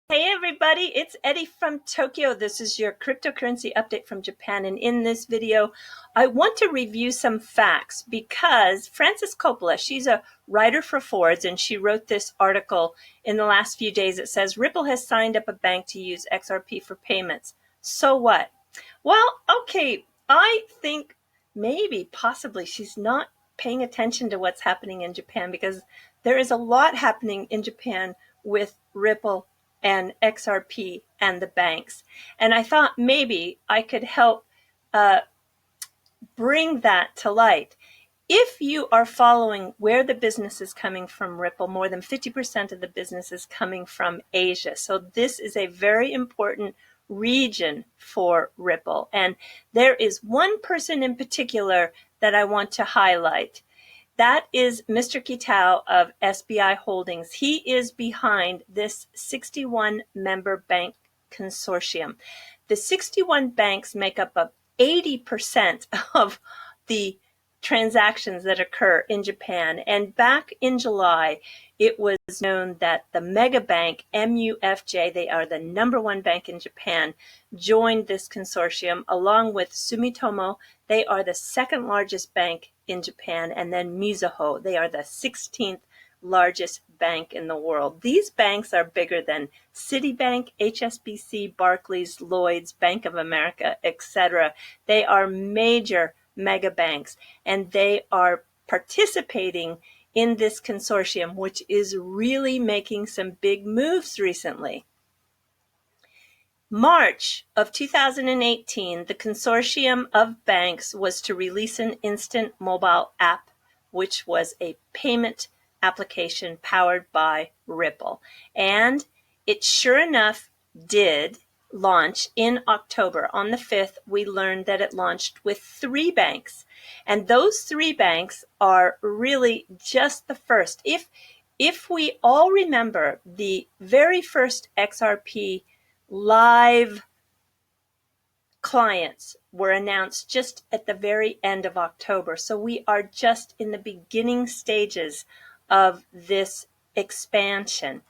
Hey everybody, it's Eddie from Tokyo. This is your cryptocurrency update from Japan. And in this video, I want to review some facts because Frances Coppola, she's a writer for Forbes, and she wrote this article in the last few days. It says, Ripple has signed up a bank to use XRP for payments. So what? Well, okay, I think maybe, possibly, she's not paying attention to what's happening in Japan because there is a lot happening in Japan with Ripple and XRP and the banks. And I thought maybe I could help bring that to light. If you are following where the business is coming from Ripple, more than 50% of the business is coming from Asia. So this is a very important region for Ripple. And there is one person in particular that I want to highlight. That is Mr. Kitao of SBI Holdings. He is behind this 61-member bank consortium. The 61 banks make up 80% of the transactions that occur in Japan. And back in July, it was known that the mega bank MUFJ, they are the #1 bank in Japan, joined this consortium along with Sumitomo. They are the second largest bank in Japan, and then Mizuho. They are the 16th largest bank in the world. These banks are bigger than Citibank, HSBC, Barclays, Lloyds, Bank of America, etc. They are major mega banks, and they are participating in this consortium, which is really making some big moves recently. March of 2018, the consortium of banks was to release an instant mobile app, which was a payment application powered by Ripple. And it sure enough did launch in October. On the 5th, we learned that it launched with 3 banks. And those 3 banks are really just the first. If we all remember, the very first XRP live clients were announced just at the very end of October. So we are just in the beginning stages of this expansion.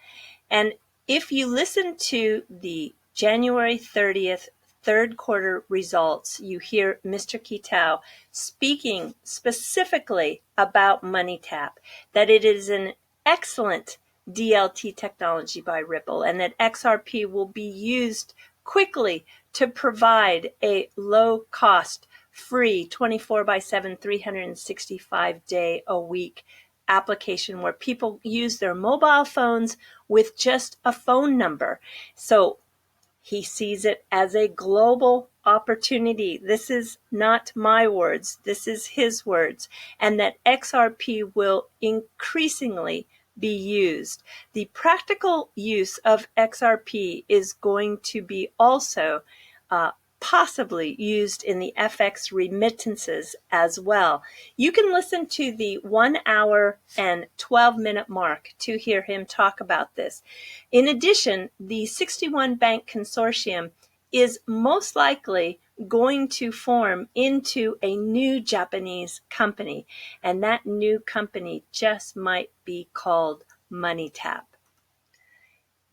And if you listen to the January 30th third quarter results, you hear Mr. Kitao speaking specifically about MoneyTap, that it is an excellent DLT technology by Ripple, and that XRP will be used quickly to provide a low-cost, free 24/7, 365-day-a-week application where people use their mobile phones with just a phone number. So he sees it as a global opportunity. This is not my words. This is his words. And that XRP will increasingly be used. The practical use of XRP is going to be also possibly used in the FX remittances as well. You can listen to the 1 hour and 12-minute mark to hear him talk about this. In addition, the 61 bank consortium is most likely going to form into a new Japanese company, and that new company just might be called MoneyTap.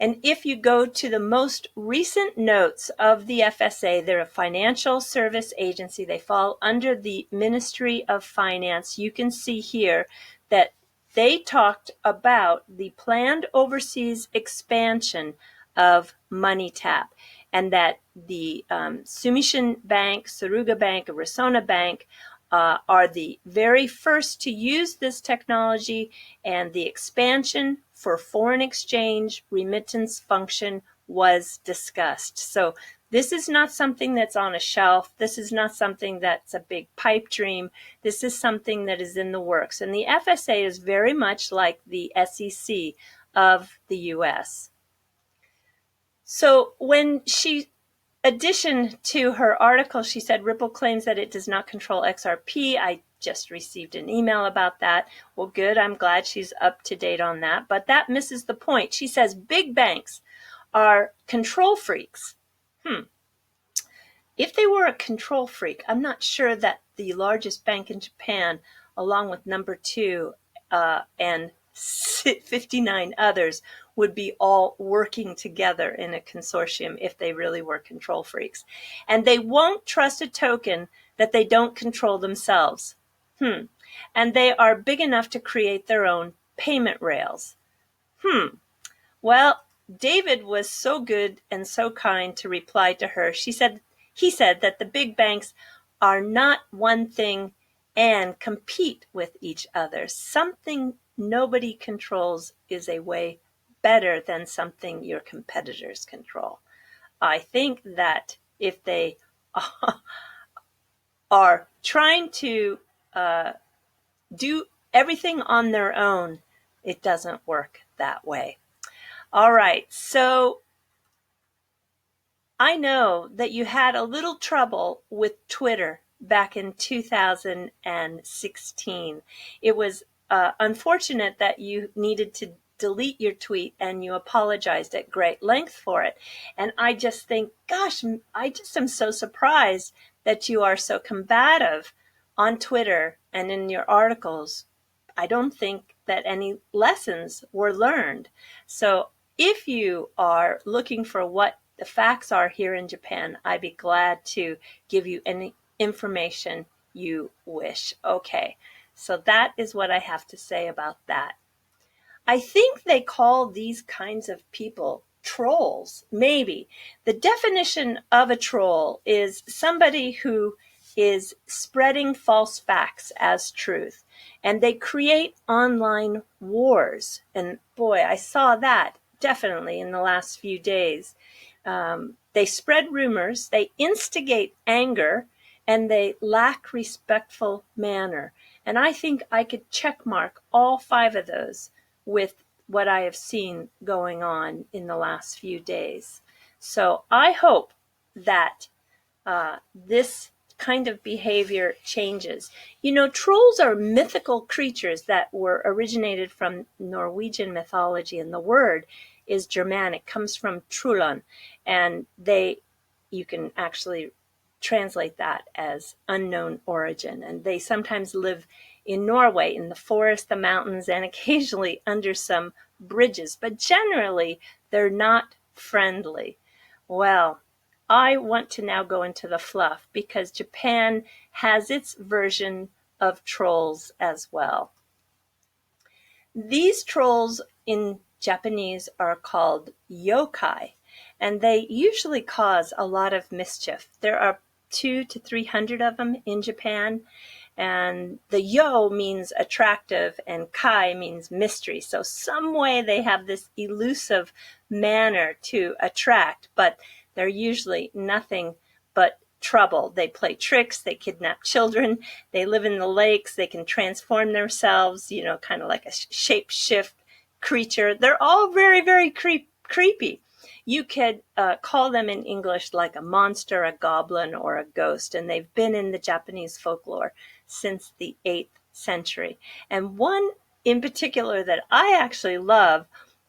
And if you go to the most recent notes of the FSA, they're a financial service agency. They fall under the Ministry of Finance. You can see here that they talked about the planned overseas expansion of MoneyTap, and that the Sumishin Bank, Suruga Bank, and Resona Bank are the very first to use this technology, and the expansion for foreign exchange remittance function was discussed. So this is not something that's on a shelf. This is not something that's a big pipe dream. This is something that is in the works. And the FSA is very much like the SEC of the US. So when she addition to her article, she said Ripple claims that it does not control XRP. I just received an email about that. Well, good. I'm glad she's up to date on that. But that misses the point. She says big banks are control freaks. If they were a control freak, I'm not sure that the largest bank in Japan, along with number 2 and 59 others, would be all working together in a consortium if they really were control freaks. And they won't trust a token that they don't control themselves. And they are big enough to create their own payment rails. Well, David was so good and so kind to reply to her. He said that the big banks are not one thing and compete with each other. Something nobody controls is a way better than something your competitors control. I think that if they are trying to do everything on their own, it doesn't work that way. All right, so I know that you had a little trouble with Twitter back in 2016. It was unfortunate that you needed to delete your tweet and you apologized at great length for it. And I just think, gosh, I just am so surprised that you are so combative on Twitter and in your articles. I don't think that any lessons were learned. So if you are looking for what the facts are here in Japan, I'd be glad to give you any information you wish. Okay, so that is what I have to say about that. I think they call these kinds of people trolls, maybe. The definition of a troll is somebody who is spreading false facts as truth. And they create online wars. And boy, I saw that definitely in the last few days. They spread rumors, they instigate anger, and they lack respectful manner. And I think I could check mark all 5 of those with what I have seen going on in the last few days. So I hope that this kind of behavior changes. You know, trolls are mythical creatures that were originated from Norwegian mythology, and the word is Germanic, comes from Trullan, and you can actually translate that as unknown origin. And they sometimes live in Norway, in the forest, the mountains, and occasionally under some bridges, but generally they're not friendly. Well, I want to now go into the fluff because Japan has its version of trolls as well. These trolls in Japanese are called yokai, and they usually cause a lot of mischief. There are 200 to 300 of them in Japan, and the yo means attractive and kai means mystery. So some way they have this elusive manner to attract, but they're usually nothing but trouble. They play tricks, they kidnap children, they live in the lakes, they can transform themselves, you know, kind of like a shape-shift creature. They're all very, very creepy. You could call them in English like a monster, a goblin, or a ghost, and they've been in the Japanese folklore since the 8th century. And one in particular that I actually love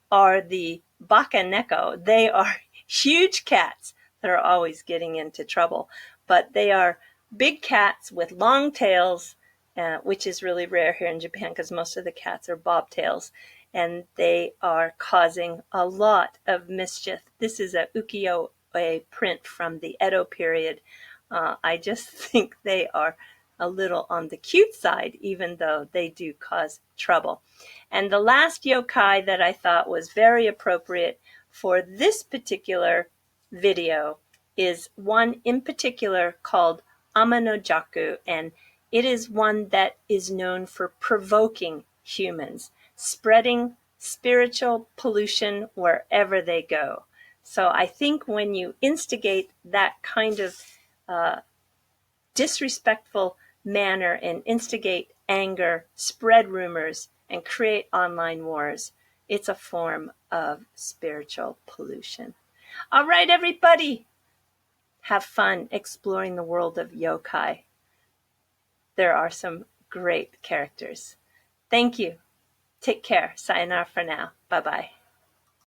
are the bakaneko. They are huge cats that are always getting into trouble, but they are big cats with long tails, which is really rare here in Japan because most of the cats are bobtails, and they are causing a lot of mischief. This is a ukiyo-e print from the Edo period. I just think they are a little on the cute side, even though they do cause trouble. And the last yokai that I thought was very appropriate for this particular video is one in particular called Amanojaku, and it is one that is known for provoking humans, spreading spiritual pollution wherever they go. So I think when you instigate that kind of disrespectful manner and instigate anger, spread rumors, and create online wars, it's a form of spiritual pollution. All right, everybody, have fun exploring the world of yokai. There are some great characters. Thank you. Take care. Sayonara for now. Bye-bye.